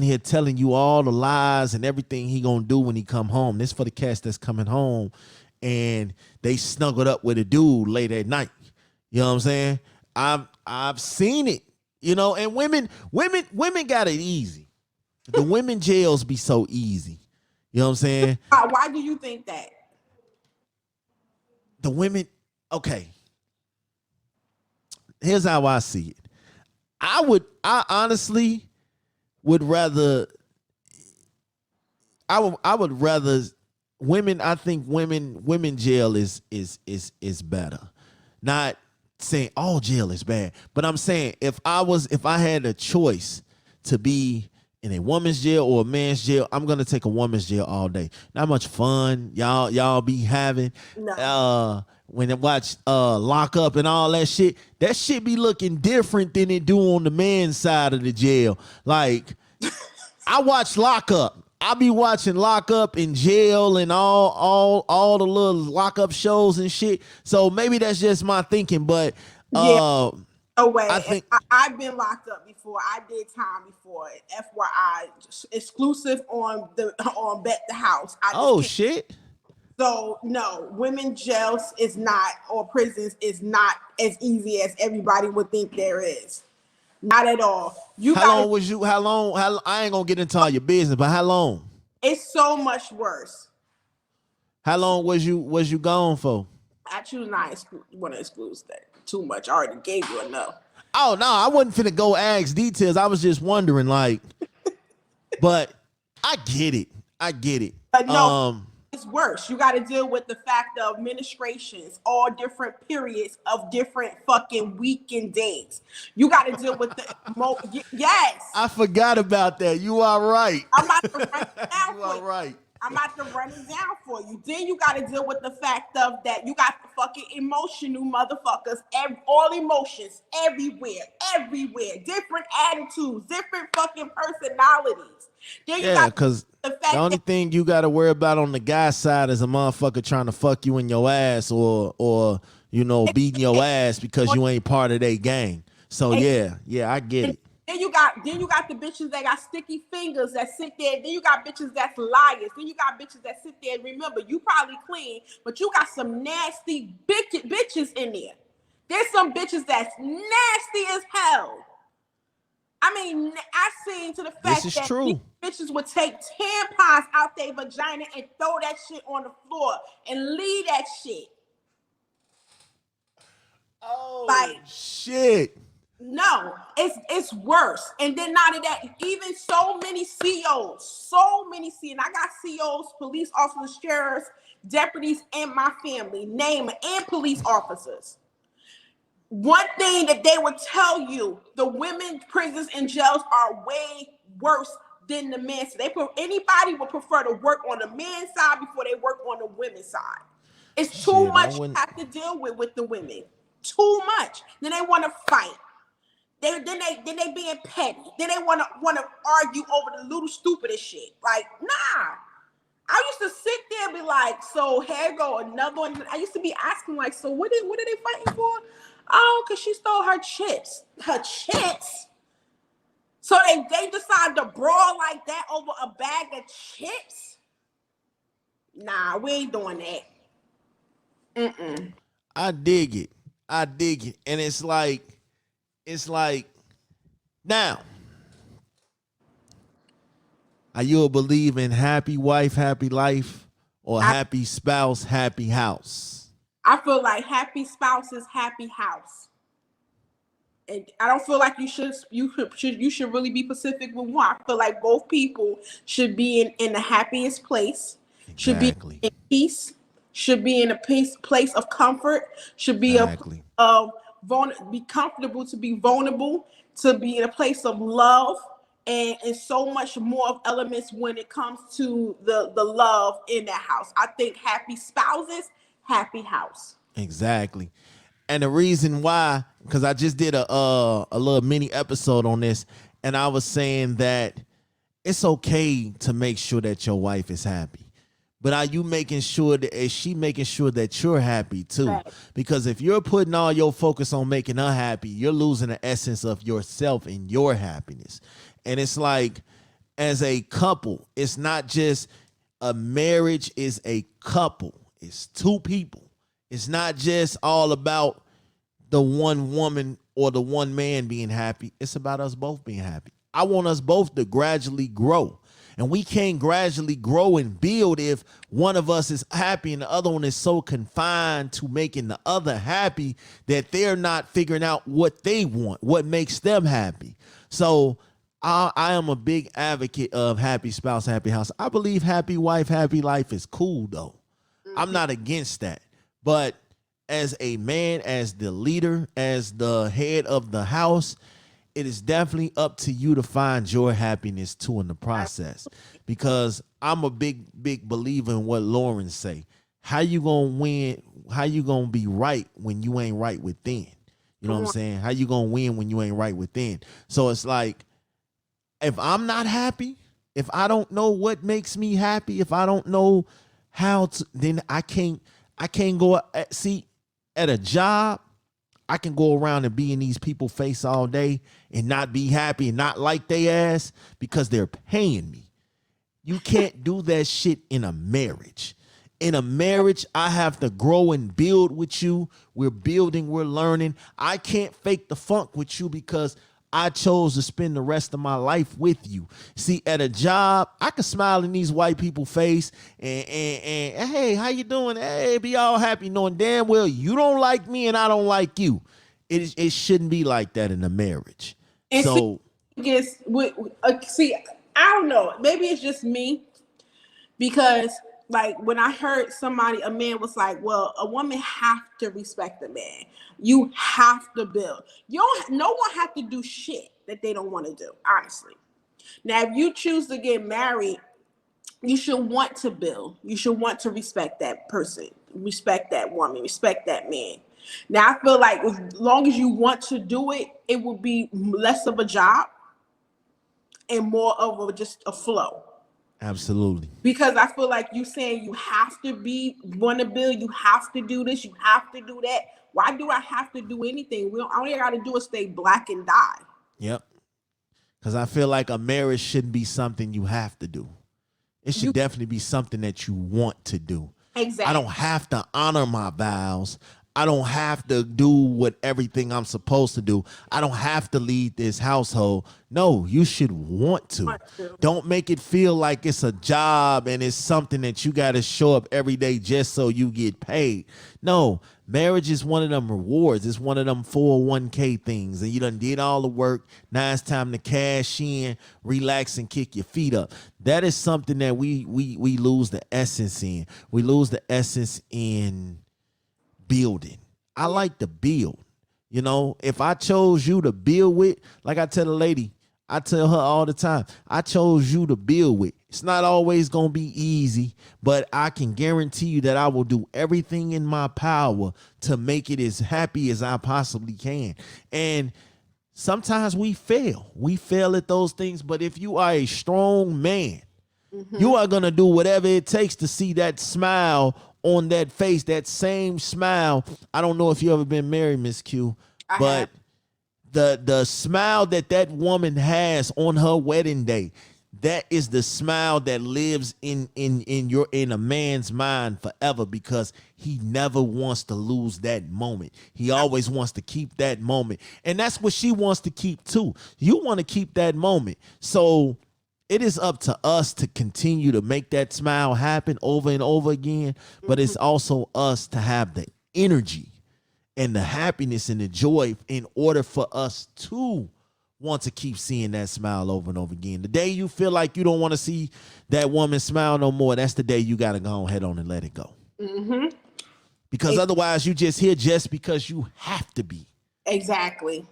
here telling you all the lies and everything he gonna do when he come home. This for the cats that's coming home and they snuggled up with a dude late at night. You know what I'm saying? I've seen it, and women got it easy. The women jails be so easy. You know what I'm saying? Why do you think that? The women, okay. Here's how I see it. I honestly would rather women. I think women jail is better. Not saying all jail is bad, but I'm saying if I had a choice to be in a woman's jail or a man's jail, I'm gonna take a woman's jail all day. Not much fun y'all be having. No. When I watch Lock Up and all that shit be looking different than it do on the man's side of the jail. Like, I watch Lock Up. I be watching Lock Up in jail and all the little Lock Up shows and shit. So maybe that's just my thinking, but Yeah. Oh wait, I think I've been locked up before. I did time before. FYI, exclusive on Bet the House. Shit. So no, women jails is not, or prisons is not as easy as everybody would think there is. Not at all. How long I ain't gonna get into all your business, but how long? It's so much worse. How long was you gone for? I choose not want to exclude that too much. I already gave you enough. Oh no, I wasn't finna go ask details. I was just wondering, like, but I get it. But no, it's worse. You got to deal with the fact of administrations, all different periods of different fucking weekend days. You got to deal with the yes. I forgot about that. You are right. I'm about to run it down You for are you. right. I'm about to run it down for you. Then you got to deal with the fact of that you got the fucking emotional motherfuckers, all emotions everywhere, different attitudes, different fucking personalities. Then you got because the only thing you got to worry about on the guy side is a motherfucker trying to fuck you in your ass or beating your ass because you ain't part of their gang. So yeah, I get it. Then you got the bitches that got sticky fingers that sit there. Then you got bitches that's liars. Then you got bitches that sit there. Remember, you probably clean, but you got some nasty bitches in there. There's some bitches that's nasty as hell. I mean, I seen to the fact that true. Bitches would take tampons out their vagina and throw that shit on the floor and leave that shit. Oh, like, shit. No, it's worse. And then not of that, even so many COs, and I got COs, police officers, sheriffs, deputies, and my family, name and police officers. One thing that they would tell you, the women's prisons and jails are way worse than the men's. Anybody would prefer to work on the men's side before they work on the women's side. It's too much you have to deal with the women. Too much. Then they want to fight. Then they being petty. Then they want to argue over the little stupidest shit. Like, nah. I used to sit there and be like, so here go another one. I used to be asking like, so what are they fighting for? Oh, because she stole her chips. Her chips? So they decide to brawl like that over a bag of chips? Nah, we ain't doing that. I dig it. And it's like, now, are you a believer in happy wife, happy life, or happy spouse, happy house? I feel like happy spouse is happy house. And I don't feel like you should really be specific with one. I feel like both people should be in the happiest place, should be in peace, should be in a place of comfort, should be be comfortable to be vulnerable, to be in a place of love, and so much more of elements when it comes to the love in that house. I think happy spouses, happy house. Exactly. And the reason why, because I just did a little mini episode on this, and I was saying that it's okay to make sure that your wife is happy. But are you making sure that, is she making sure that you're happy too? Right. Because if you're putting all your focus on making her happy, you're losing the essence of yourself and your happiness. And it's like, as a couple, it's not just a marriage, is a couple. It's two people. It's not just all about the one woman or the one man being happy. It's about us both being happy. I want us both to gradually grow. And we can't gradually grow and build if one of us is happy and the other one is so confined to making the other happy that they're not figuring out what they want, what makes them happy. So I am a big advocate of happy spouse, happy house. I believe happy wife, happy life is cool, though. I'm not against that. But as a man, as the leader, as the head of the house, it is definitely up to you to find your happiness too in the process. Because I'm a big believer in what Lauren say. How you gonna win? How you gonna be right when you ain't right within? You know what I'm saying? How you gonna win when you ain't right within? So it's like, if I'm not happy, if I don't know what makes me happy, if I don't know how to, then I can't go see at a job. I can go around and be in these people's face all day and not be happy and not like they ass because they're paying me. You can't do that shit in a marriage. In a marriage, I have to grow and build with you. We're building, we're learning. I can't fake the funk with you because I chose to spend the rest of my life with you. See, at a job, I can smile in these white people's face and hey, how you doing? Hey, be all happy knowing damn well you don't like me and I don't like you. It shouldn't be like that in a marriage. And So see, I don't know. Maybe it's just me because, like, when I heard a man was like, "Well, a woman have to respect the man. You have to build. No one have to do shit that they don't want to do. Honestly, now if you choose to get married, you should want to build. You should want to respect that person, respect that woman, respect that man. Now I feel like as long as you want to do it, it will be less of a job and more of just a flow. absolutely. Because I feel like you saying you have to want to build, you have to do this, you have to do that. Why do I have to do anything? All you got to do is stay black and die. Yep. Because I feel like a marriage shouldn't be something you have to do. It should definitely be something that you want to do. Exactly. I don't have to honor my vows. I don't have to do what everything I'm supposed to do. I don't have to lead this household. No, you should want to. Don't make it feel like it's a job and it's something that you got to show up every day just so you get paid. No, marriage is one of them rewards. It's one of them 401k things. And you done did all the work. Now it's time to cash in, relax, and kick your feet up. That is something that we lose the essence in. We lose the essence in building. I like to build. You know, if I chose you to build with, like I tell the lady, I tell her all the time, I chose you to build with. It's not always going to be easy, but I can guarantee you that I will do everything in my power to make it as happy as I possibly can. And sometimes we fail. We fail at those things, but if you are a strong man, you are going to do whatever it takes to see that smile on that face, that same smile. I don't know if you ever been married, Miss Q, but the smile that woman has on her wedding day, that is the smile that lives in a man's mind forever, because he never wants to lose that moment. He always wants to keep that moment. And that's what she wants to keep too. You want to keep that moment. So it is up to us to continue to make that smile happen over and over again. But it's also us to have the energy and the happiness and the joy in order for us to want to keep seeing that smile over and over again. The day you feel like you don't want to see that woman smile no more, that's the day you got to go ahead on and let it go. Because otherwise you just here just because you have to be. Exactly.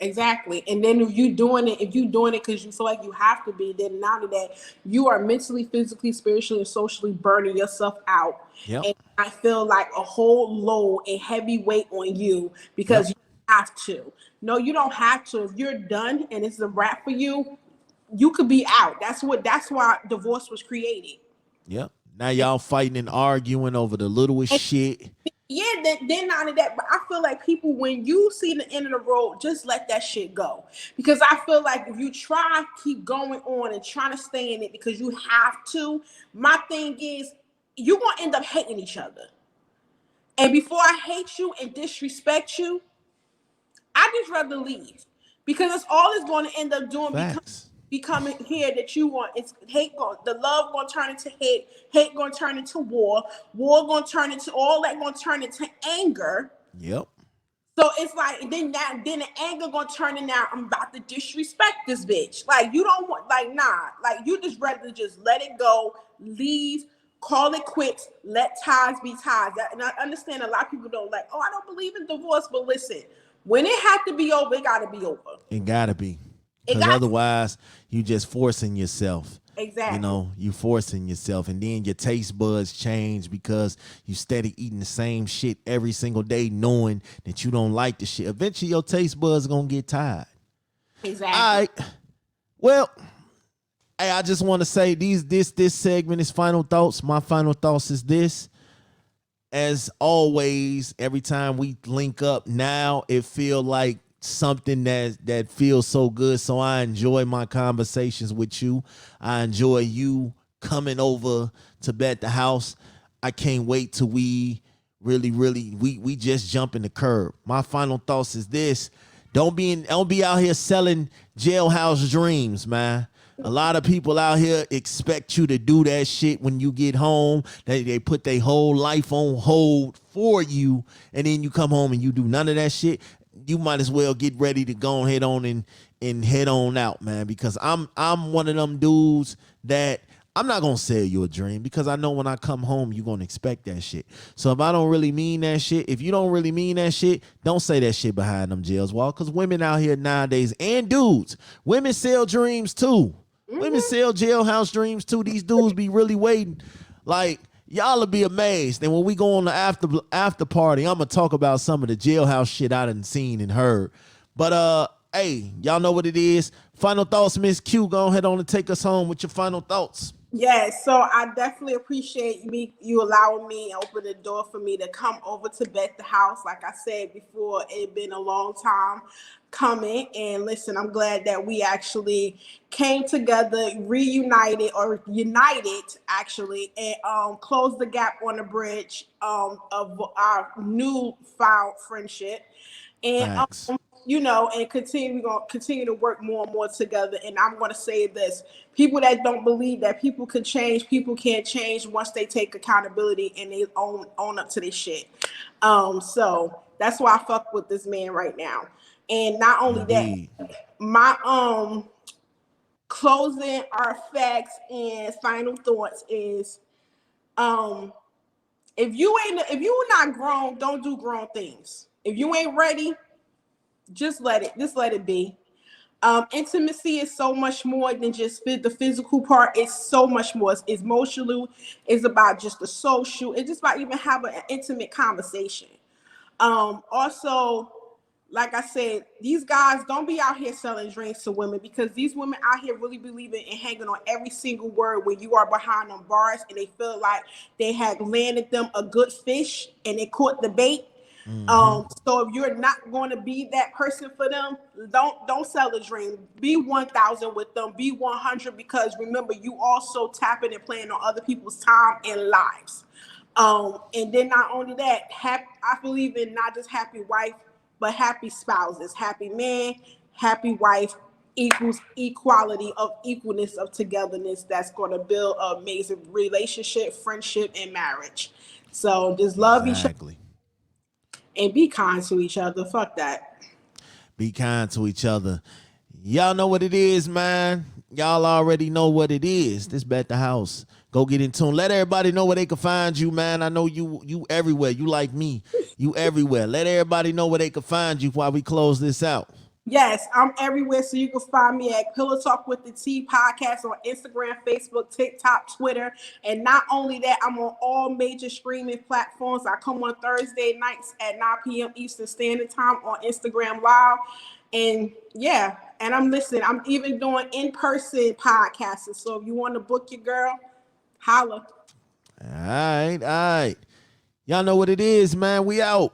And then if you doing it because you feel like you have to be, then not only that, you are mentally, physically, spiritually, and socially burning yourself out. Yep. And I feel like a whole load and heavy weight on you because you have to. No, you don't have to. If you're done and it's a wrap for you, you could be out. That's why divorce was created. Yep. Now y'all fighting and arguing over the littlest shit. Yeah, then not only that, but I feel like people, when you see the end of the road, just let that shit go. Because I feel like if you try to keep going on and trying to stay in it because you have to, my thing is you're going to end up hating each other. And before I hate you and disrespect you, I just rather leave. Because that's all it's going to end up doing. Becoming here that you want. It's the love going to turn into hate going to turn into war going to turn into all that, going to turn into anger. Yep. So it's like then the anger going to turn into, now I'm about to disrespect this bitch. Like, you don't want, like, nah, like, you just rather just let it go, leave, call it quits, let ties be ties. And I understand a lot of people don't like, oh, I don't believe in divorce, but listen, When it had to be over, it got to be over. It gotta be, It because got otherwise you just forcing yourself. You exactly. know, you forcing yourself, and then your taste buds change because you steady eating the same shit every single day, knowing that you don't like the shit. Eventually, your taste buds gonna get tired. All Exactly. right. Well, hey, I just want to say this segment is final thoughts. My final thoughts is this. As always, every time we link up now, it feel like something that feels so good. So I enjoy my conversations with you. I enjoy you coming over to Bet the House. I can't wait till we we just jump in the curb. My final thoughts is this. Don't be out here selling jailhouse dreams, man. A lot of people out here expect you to do that shit when you get home. They put their whole life on hold for you, and then you come home and you do none of that shit. You might as well get ready to go head on and head on out, man. Because I'm one of them dudes that I'm not gonna sell you a dream, because I know when I come home you're gonna expect that shit. So if I don't really mean that shit, if you don't really mean that shit, don't say that shit behind them jails wall. Because women out here nowadays, and dudes, women sell dreams too. Women sell jailhouse dreams too. These dudes be really waiting. Like, y'all will be amazed. And when we go on the after party, I'm gonna talk about some of the jailhouse shit I done seen and heard. But hey, y'all know what it is. Final thoughts, Miss Q. Go ahead on and take us home with your final thoughts. Yes, so I definitely appreciate you allowing me and open the door for me to come over to Bet the House. Like I said before, it been a long time coming, and listen, I'm glad that we actually came together, reunited or united actually, and closed the gap on the bridge of our new found friendship. And Facts. and continue, we're gonna continue to work more and more together. And I'm gonna say this: people that don't believe that people can change, people can't change once they take accountability and they own up to this shit. So that's why I fuck with this man right now. And not only that, Indeed. my closing our facts and final thoughts is if you not grown, don't do grown things. If you ain't ready, just let it be. Intimacy is so much more than just the physical part. It's so much more. It's emotional. It's about just the social. It's just about even having an intimate conversation. Also, like I said, these guys don't be out here selling drinks to women, because these women out here really believing and hanging on every single word when you are behind them bars and they feel like they had landed them a good fish and they caught the bait. Mm-hmm. So if you're not going to be that person for them, don't sell the dream. Be 1,000 with them. Be 100, because remember, you also tapping and playing on other people's time and lives. And then not only that, I believe in not just happy wife, but happy spouses. Happy man, happy wife equals equality of equalness of togetherness that's going to build an amazing relationship, friendship, and marriage. So just love each other Exactly. and be kind to each other. Fuck that. Be kind to each other. Y'all know what it is, man. Y'all already know what it is. This Bet the House. Go get in tune. Let everybody know where they can find you, man. I know you everywhere. You like me. You everywhere. Let everybody know where they can find you while we close this out. Yes, I'm everywhere. So you can find me at Pillow Talk with the T podcast on Instagram, Facebook, TikTok, Twitter. And not only that, I'm on all major streaming platforms. I come on Thursday nights at 9 p.m. Eastern Standard Time on Instagram Live. And yeah, and I'm listening. I'm even doing in-person podcasts. So if you want to book your girl, holla. All right, all right. Y'all know what it is, man. We out.